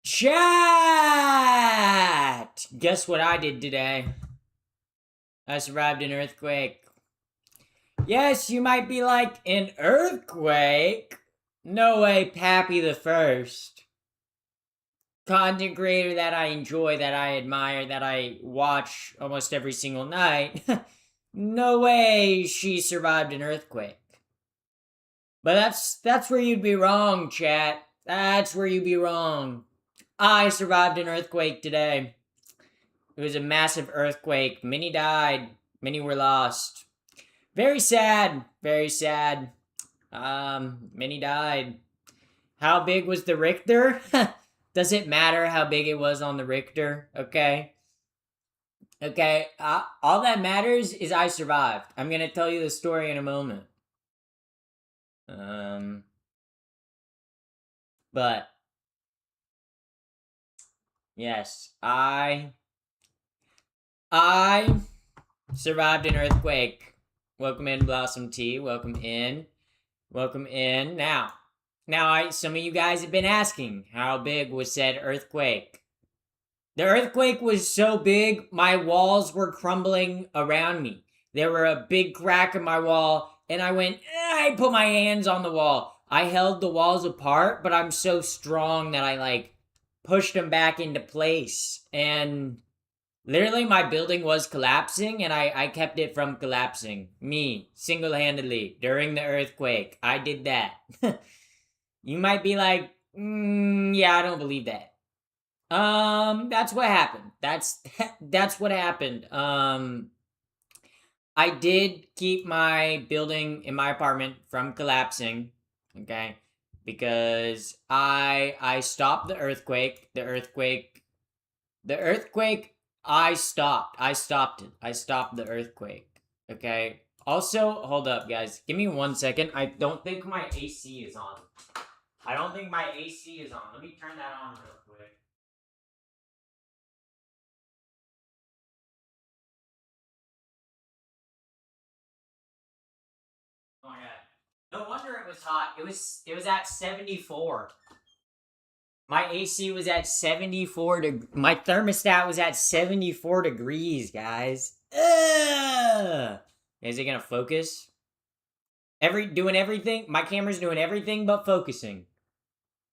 Chat! Guess what I did today? I survived an earthquake. Yes, you might be like, an earthquake? No way, Pappy the First. Content creator that I enjoy, that I admire, that I watch almost every single night. No way she survived an earthquake. But that's where you'd be wrong, chat. That's where you'd be wrong. I survived an earthquake today. It was a massive earthquake. Many died. Many were lost. Very sad. Very sad. Many died. How big was the Richter? Does it matter how big it was on the Richter? Okay. Okay. All that matters is I survived. I'm gonna tell you the story in a moment. But yes, I survived an earthquake. Welcome in, Blossom Tea. Welcome in. Welcome in. Now, some of you guys have been asking, how big was said earthquake? The earthquake was so big, my walls were crumbling around me. There were a big crack in my wall, and I put my hands on the wall. I held the walls apart, but I'm so strong that I pushed them back into place. And literally, my building was collapsing, and I kept it from collapsing. Me, single-handedly, during the earthquake. I did that. You might be like, yeah, I don't believe that. That's what happened. That's what happened. I did keep my building in my apartment from collapsing, okay? Because I stopped the earthquake. The earthquake, I stopped it. I stopped the earthquake. Okay. Also, hold up, guys. Give me 1 second. I don't think my AC is on. Let me turn that on real quick. Oh my god. No wonder it was hot. It was at 74. My AC was at 74 my thermostat was at 74 degrees, guys. Ugh. Is it gonna focus? Doing everything? My camera's doing everything but focusing.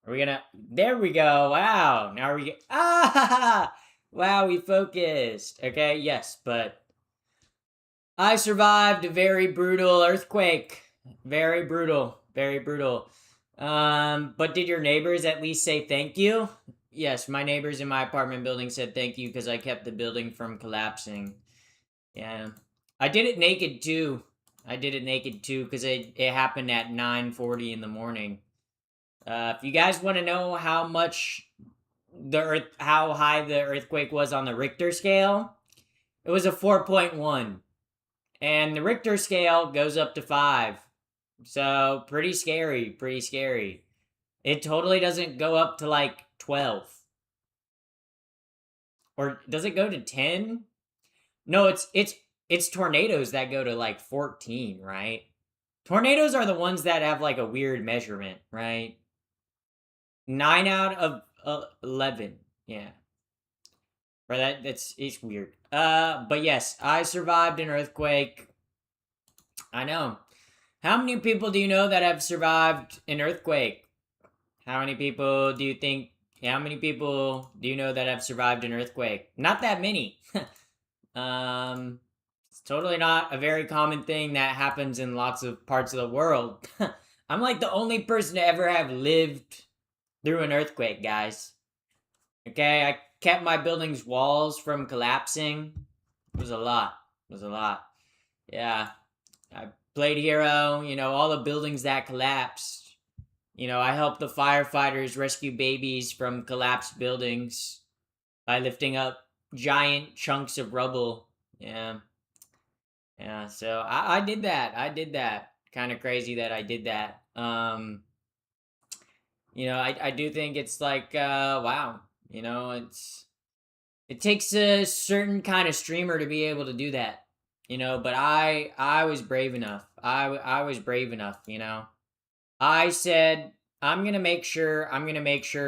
Are we gonna? There we go. Wow. Now we get. Ah! Wow, we focused. Okay, yes, but I survived a very brutal earthquake. Very brutal. Very brutal. But did your neighbors at least say thank you? Yes, my neighbors in my apartment building said thank you because I kept the building from collapsing. Yeah. I did it naked too. Because it happened at 9:40 in the morning. If you guys want to know how high the earthquake was on the Richter scale, it was a 4.1. And the Richter scale goes up to 5. So, pretty scary. It totally doesn't go up to like 12. Or does it go to 10? No, it's tornadoes that go to like 14, right? Tornadoes are the ones that have like a weird measurement, right? 9 out of 11. Yeah. For it's weird. But yes, I survived an earthquake. I know. How many people do you know that have survived an earthquake? How many people do you know that have survived an earthquake? Not that many. It's totally not a very common thing that happens in lots of parts of the world. I'm like the only person to ever have lived through an earthquake, guys. Okay, I kept my building's walls from collapsing. It was a lot. Yeah. I played hero, all the buildings that collapsed. I helped the firefighters rescue babies from collapsed buildings by lifting up giant chunks of rubble. Yeah. Yeah, so I did that. Kind of crazy that I did that. I do think it's like, wow. It takes a certain kind of streamer to be able to do that. But I was brave enough. I was brave enough. I said I'm gonna make sure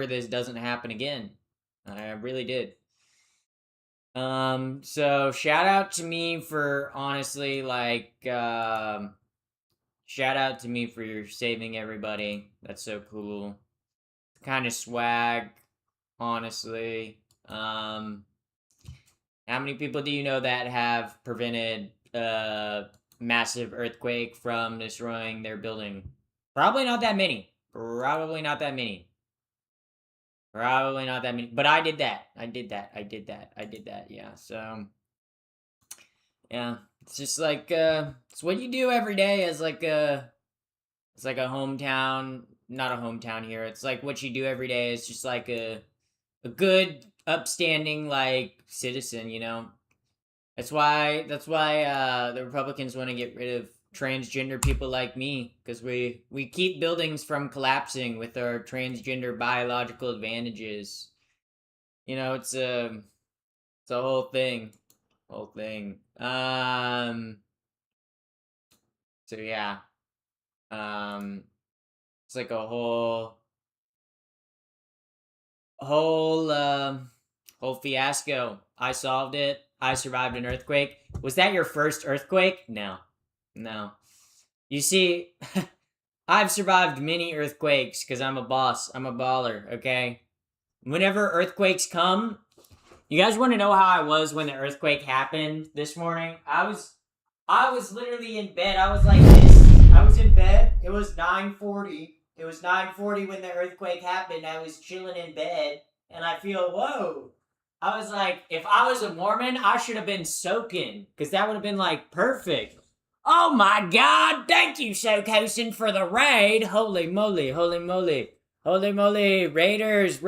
this doesn't happen again. I really did. So shout out to me for honestly, like, shout out to me for saving everybody. That's so cool. Kind of swag, honestly. How many people do you know that have prevented a massive earthquake from destroying their building? Probably not that many. Probably not that many. Probably not that many. But I did that. I did that. Yeah. So yeah. It's just like it's what you do every day as like a hometown, not a hometown here. It's like what you do every day is just like a good upstanding like citizen, you know. That's why the Republicans want to get rid of transgender people like me, because we keep buildings from collapsing with our transgender biological advantages. You know, it's a whole thing. So yeah. It's like a whole fiasco. I solved it. I survived an earthquake. Was that your first earthquake? No. You see, I've survived many earthquakes because I'm a boss. I'm a baller, okay? Whenever earthquakes come, you guys want to know how I was when the earthquake happened this morning? I was literally in bed. I was like this. I was in bed. It was 9:40. It was 9:40 when the earthquake happened. I was chilling in bed, and I feel, whoa. I was like, if I was a Mormon, I should have been soaking, because that would have been, like, perfect. Oh my god, thank you, Sokosen, for the raid. Holy moly. Raiders,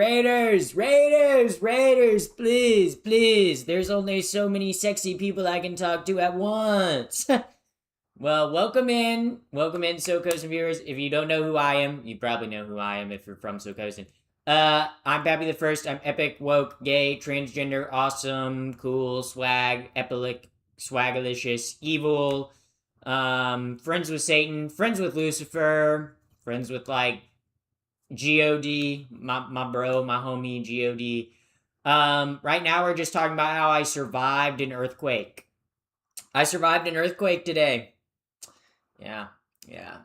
please. There's only so many sexy people I can talk to at once. Well, welcome in, Sokosen viewers. If you don't know who I am, you probably know who I am if you're from Sokosen. I'm Pappy the First. I'm epic, woke, gay, transgender, awesome, cool, swag, epic, swagalicious, evil, friends with Satan, friends with Lucifer, friends with, like, G.O.D., my bro, my homie, G.O.D. Right now we're just talking about how I survived an earthquake. I survived an earthquake today. Yeah.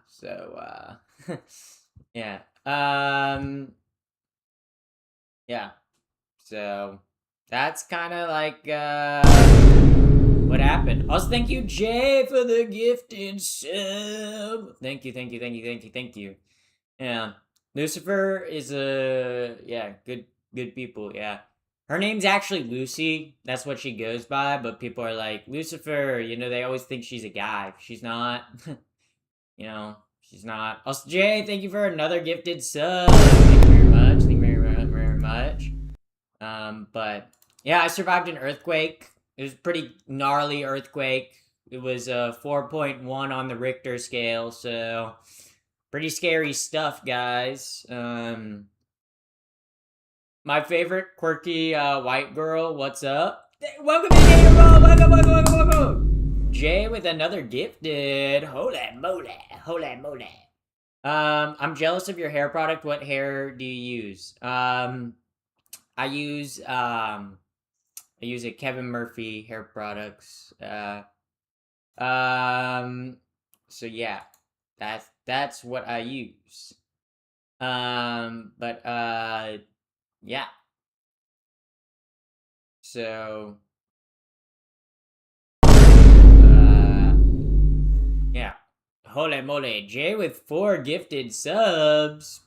So, yeah. Yeah. So, that's kind of like, what happened. Also, thank you, Jay, for the gifted sub. Thank you. Yeah. Lucifer is good people, yeah. Her name's actually Lucy. That's what she goes by, but people are like, Lucifer, you know, they always think she's a guy. She's not. You know, she's not. Also, Jay, thank you for another gifted sub. Thank you very much. But yeah, I survived an earthquake. It was a pretty gnarly earthquake. It was a 4.1 on the Richter scale, so pretty scary stuff, guys. My favorite quirky white girl, what's up? Welcome to Data welcome. Jay with another gifted. Holy moly. I'm jealous of your hair product. What hair do you use? I use a Kevin Murphy hair products. So yeah, that's what I use. Yeah. So, yeah. Holy moly, Jay with 4 gifted subs.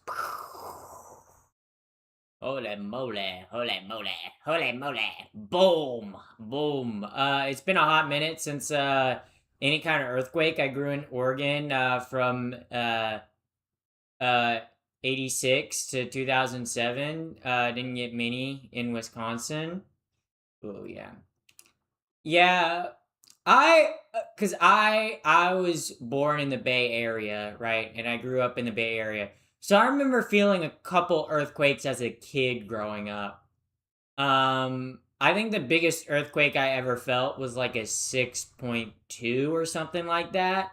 Holy moly. Boom. It's been a hot minute since any kind of earthquake. I grew in Oregon from 86 to 2007. Didn't get many in Wisconsin. Oh yeah. Yeah, cuz I was born in the Bay Area, right? And I grew up in the Bay Area. So I remember feeling a couple earthquakes as a kid growing up. I think the biggest earthquake I ever felt was like a 6.2 or something like that.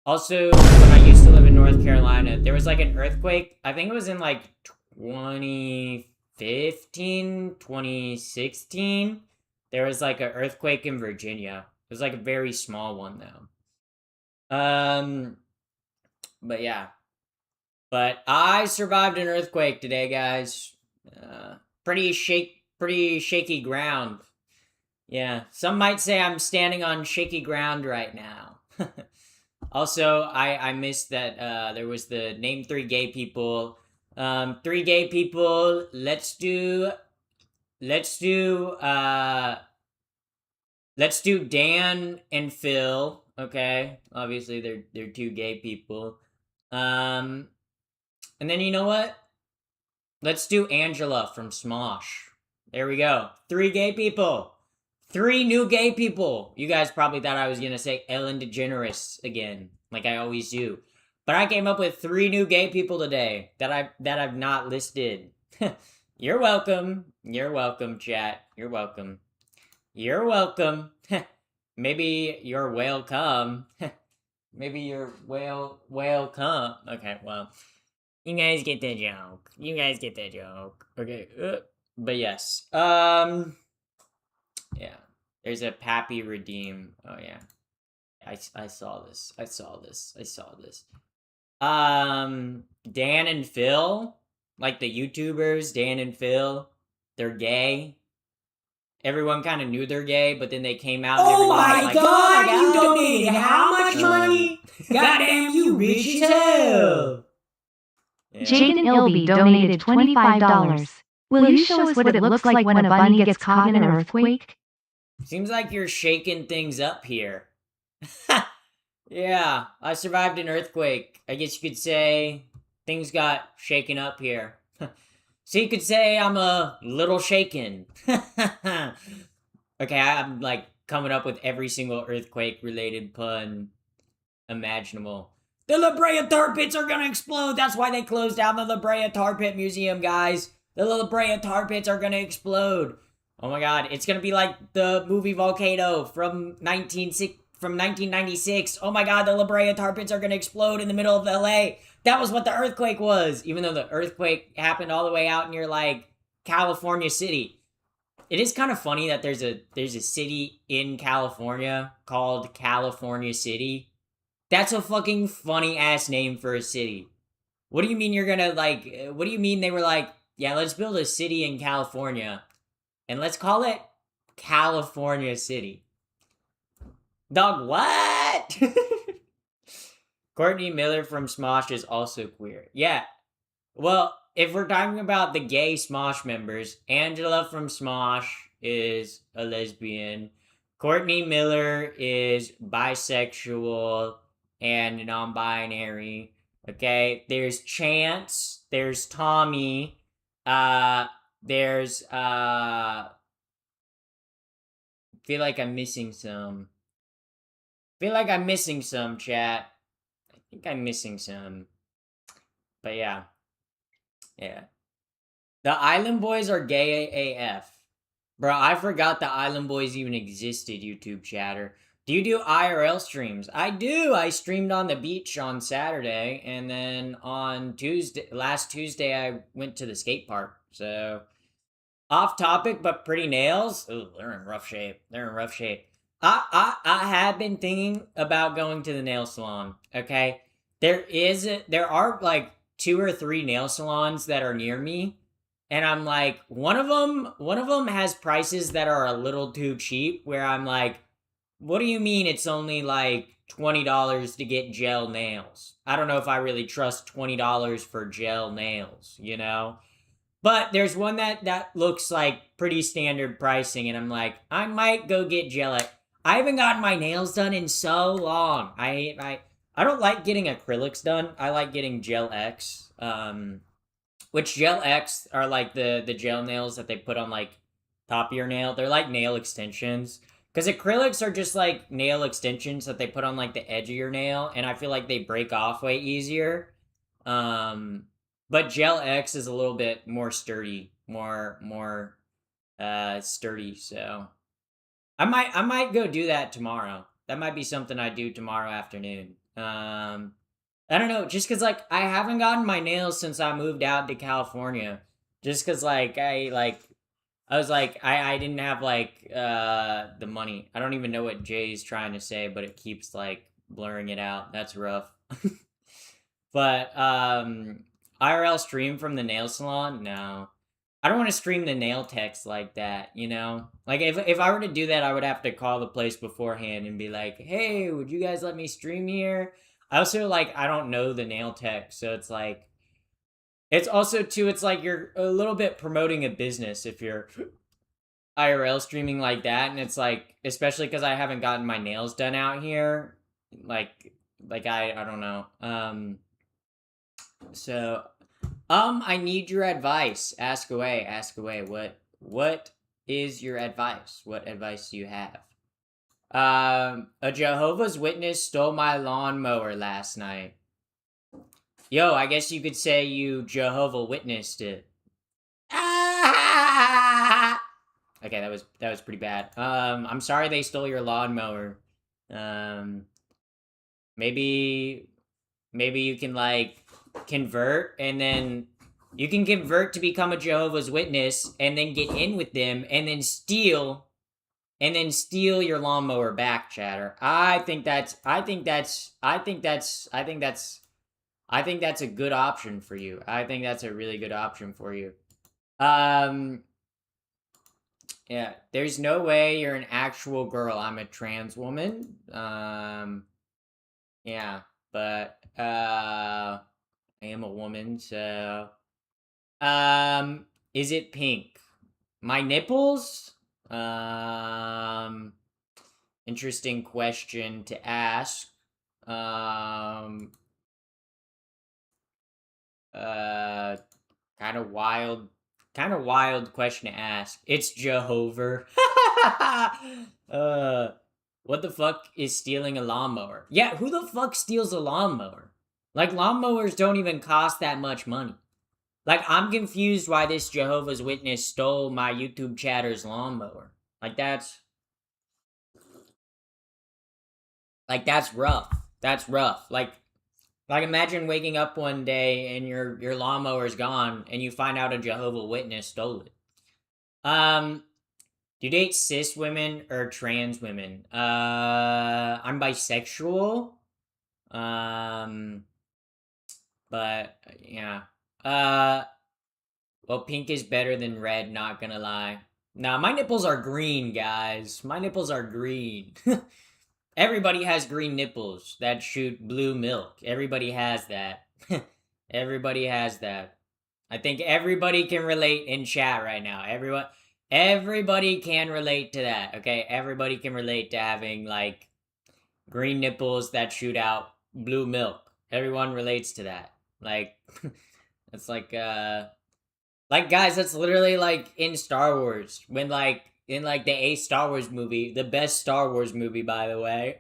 Also, when I used to live in North Carolina. There was like an earthquake. I think it was in like 2015, 2016. There was like an earthquake in Virginia. It was like a very small one though. But yeah. But I survived an earthquake today, guys. Pretty shaky ground. Yeah, some might say I'm standing on shaky ground right now. Also, I missed that there was the name three gay people. Three gay people. Let's do Dan and Phil. Okay, obviously they're two gay people. And then you know what? Let's do Angela from Smosh. There we go. Three gay people. Three new gay people. You guys probably thought I was gonna say Ellen DeGeneres again, like I always do. But I came up with three new gay people today that I've not listed. You're welcome. You're welcome, chat. You're welcome. You're welcome. Maybe you're welcome. Maybe you're welcome. Okay, well. You guys get the joke. You guys get the joke. Okay. But yes. Yeah. There's a Pappy Redeem. Oh yeah. I saw this. I saw this. I saw this. Dan and Phil, like the YouTubers, Dan and Phil, they're gay. Everyone kind of knew they're gay, but then they came out. And Oh my like, god, you donated how much money? Goddamn, you rich as hell. Yeah. Jaden Ilby donated $25. Will you show us what it looks like when a bunny gets caught in an earthquake? Seems like you're shaking things up here. Yeah, I survived an earthquake. I guess you could say things got shaken up here. So you could say I'm a little shaken. Okay, I'm like coming up with every single earthquake related pun imaginable. The La Brea Tar Pits are gonna explode. That's why they closed down the La Brea Tar Pit Museum, guys. The La Brea Tar Pits are gonna explode. Oh my god, it's gonna be like the movie Volcano from 1996. Oh my god, the La Brea Tar Pits are gonna explode in the middle of LA. That was what the earthquake was, even though the earthquake happened all the way out near like California City. It is kind of funny that there's a city in California called California City. That's a fucking funny ass name for a city. What do you mean you're gonna like, what do you mean they were like, yeah, let's build a city in California and let's call it California City? Dog, what? Courtney Miller from Smosh is also queer. Yeah. Well, if we're talking about the gay Smosh members, Angela from Smosh is a lesbian. Courtney Miller is bisexual and non-binary. Okay? There's Chance. There's Tommy. There's feel like I'm missing some. Feel like I'm missing some, chat. I think I'm missing some. But yeah. Yeah. The Island Boys are gay AF. Bro, I forgot the Island Boys even existed, YouTube chatter. Do you do IRL streams? I do. I streamed on the beach on Saturday, and then on last Tuesday, I went to the skate park. So, off topic, but pretty nails. Ooh, they're in rough shape. They're in rough shape. I have been thinking about going to the nail salon. Okay, there are like 2 or 3 nail salons that are near me, and I'm like, one of them has prices that are a little too cheap. Where I'm like, what do you mean it's only like $20 to get gel nails? I don't know if I really trust $20 for gel nails, you know? But there's one that looks like pretty standard pricing, and I'm like, I might go get gel. I haven't gotten my nails done in so long. I don't like getting acrylics done. I like getting Gel X. Which Gel X are like the gel nails that they put on like top of your nail. They're like nail extensions. Because acrylics are just like nail extensions that they put on like the edge of your nail, and I feel like they break off way easier. But Gel X is a little bit more sturdy, more sturdy. So I might go do that tomorrow. That might be something I do tomorrow afternoon. I don't know, just because, like, I haven't gotten my nails since I moved out to California. Just because, like, I was like, I didn't have, like, the money. I don't even know what Jay's trying to say, but it keeps, like, blurring it out. That's rough. But, IRL stream from the nail salon? No. I don't want to stream the nail techs like that, you know? Like, if I were to do that, I would have to call the place beforehand and be like, hey, would you guys let me stream here? I also, like, I don't know the nail tech, so it's like, it's also, too, it's like you're a little bit promoting a business if you're IRL streaming like that, and it's like, especially because I haven't gotten my nails done out here, like I don't know. So, I need your advice. Ask away, ask away. What is your advice? What advice do you have? A Jehovah's Witness stole my lawnmower last night. Yo, I guess you could say you Jehovah witnessed it. Ah! Okay, that was pretty bad. I'm sorry they stole your lawnmower. Maybe you can, like, convert, and then you can convert to become a Jehovah's Witness and then get in with them and then steal your lawnmower back, chatter. I think that's a good option for you. I think that's a really good option for you. Yeah, there's no way you're an actual girl. I'm a trans woman. Yeah, but I am a woman, so is it pink? My nipples? Interesting question to ask. Kind of wild question to ask. It's Jehovah. What the fuck is stealing a lawnmower? Yeah, who the fuck steals a lawnmower? Like, lawnmowers don't even cost that much money. Like, I'm confused why this Jehovah's Witness stole my YouTube chatter's lawnmower. Like, that's rough. That's rough. Like imagine waking up one day and your lawnmower's gone and you find out a Jehovah's Witness stole it. Do you date cis women or trans women? I'm bisexual. But yeah. Well, pink is better than red, not gonna lie. Nah, my nipples are green, guys. My nipples are green. Everybody has green nipples that shoot blue milk. Everybody has that. Everybody has that. I think everybody can relate in chat right now. Everybody can relate to that, okay? Everybody can relate to having, like, green nipples that shoot out blue milk. Everyone relates to that. Like, it's like, guys, that's literally, like, in Star Wars. When, like, in, like, the 8th Star Wars movie, the best Star Wars movie, by the way,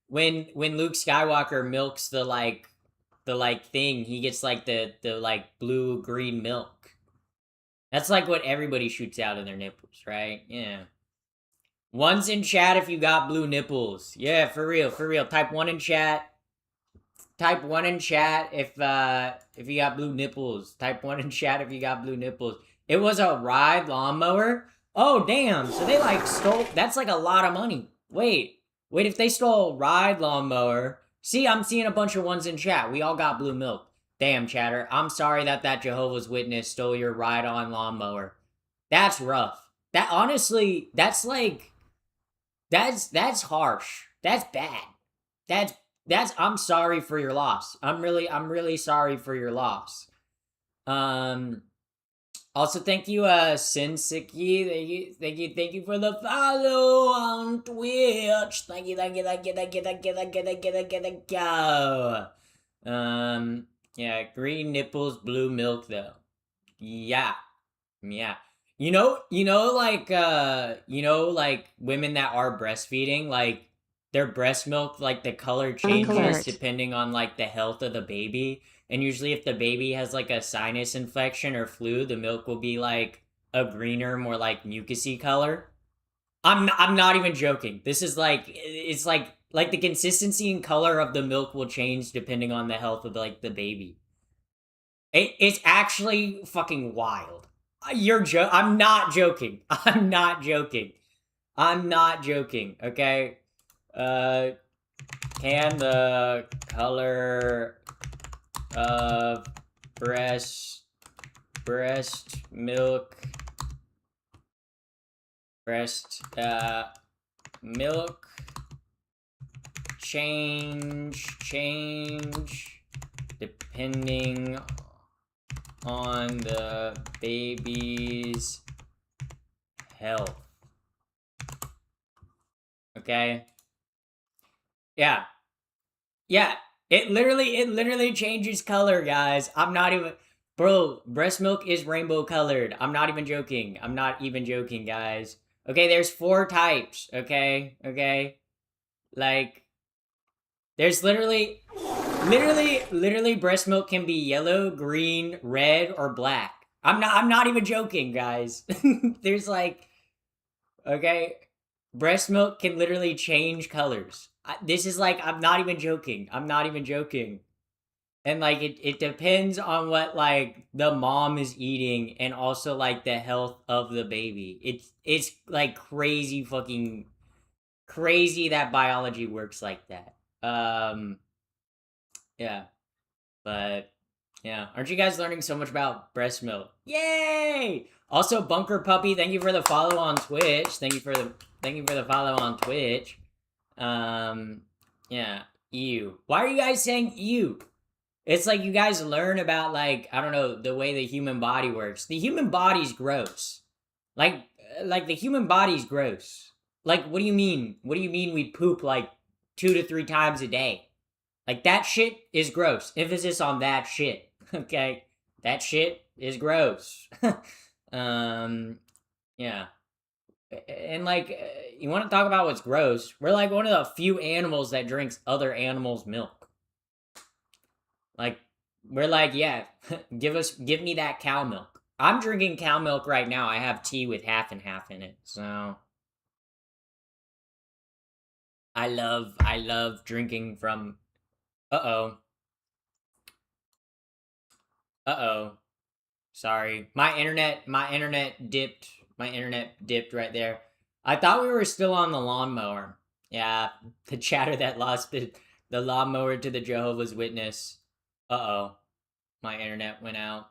when Luke Skywalker milks the thing, he gets, like, the blue-green milk. That's, like, what everybody shoots out of their nipples, right? Yeah. One's in chat if you got blue nipples. Yeah, for real. Type 1 in chat. Type 1 in chat if you got blue nipples. Type 1 in chat if you got blue nipples. It was a ride lawnmower? Oh, damn. So they, like, stole... That's, like, a lot of money. Wait, if they stole a ride lawnmower... See, I'm seeing a bunch of ones in chat. We all got blue milk. Damn, chatter. I'm sorry that Jehovah's Witness stole your ride-on lawnmower. That's rough. That, honestly, that's, like... That's harsh. That's bad. That's... I'm sorry for your loss. I'm really sorry for your loss. Also, thank you, Sinsiki. Thank you for the follow on Twitch. Thank you. Yeah, green nipples, blue milk, though. Yeah. You know, like women that are breastfeeding, like, their breast milk, like, the color changes depending on, like, the health of the baby. And usually if the baby has, like, a sinus infection or flu, the milk will be, like, a greener, more, like, mucusy color. I'm not even joking. This is, like, it's, like, Like, the consistency and color of the milk will change depending on the health of, like, the baby. It's actually fucking wild. I'm not joking. I'm not joking. I'm not joking, okay? Can the color of breast milk change depending on the baby's health? Okay. Yeah. It literally changes color, guys. I'm not even, bro. Breast milk is rainbow colored. I'm not even joking. I'm not even joking, guys. Okay, there's 4 types. Okay. Like, there's literally breast milk can be yellow, green, red, or black. I'm not even joking, guys. There's like, okay, breast milk can literally change colors. This is like, I'm not even joking. I'm not even joking. And like, it depends on what like the mom is eating and also like the health of the baby. It's like crazy fucking crazy that biology works like that. Yeah. But yeah, aren't you guys learning so much about breast milk? Yay! Also, Bunker Puppy, thank you for the follow on Twitch. Thank you for the follow on Twitch. Yeah, ew. Why are you guys saying ew? It's like you guys learn about like, I don't know, the way the human body works. The human body's gross. Like the human body's gross. Like, what do you mean? What do you mean we poop like 2 to 3 times a day? Like, that shit is gross. Emphasis on that shit. Okay? That shit is gross. Yeah. And like, you want to talk about what's gross? We're like one of the few animals that drinks other animals' milk. Like, we're like, yeah, give me that cow milk. I'm drinking cow milk right now. I have tea with half and half in it. So I love drinking from. Uh-oh. Sorry. My internet dipped. My internet dipped right there. I thought we were still on the lawnmower. Yeah, the chatter that lost the lawnmower to the Jehovah's Witness. Uh-oh. My internet went out.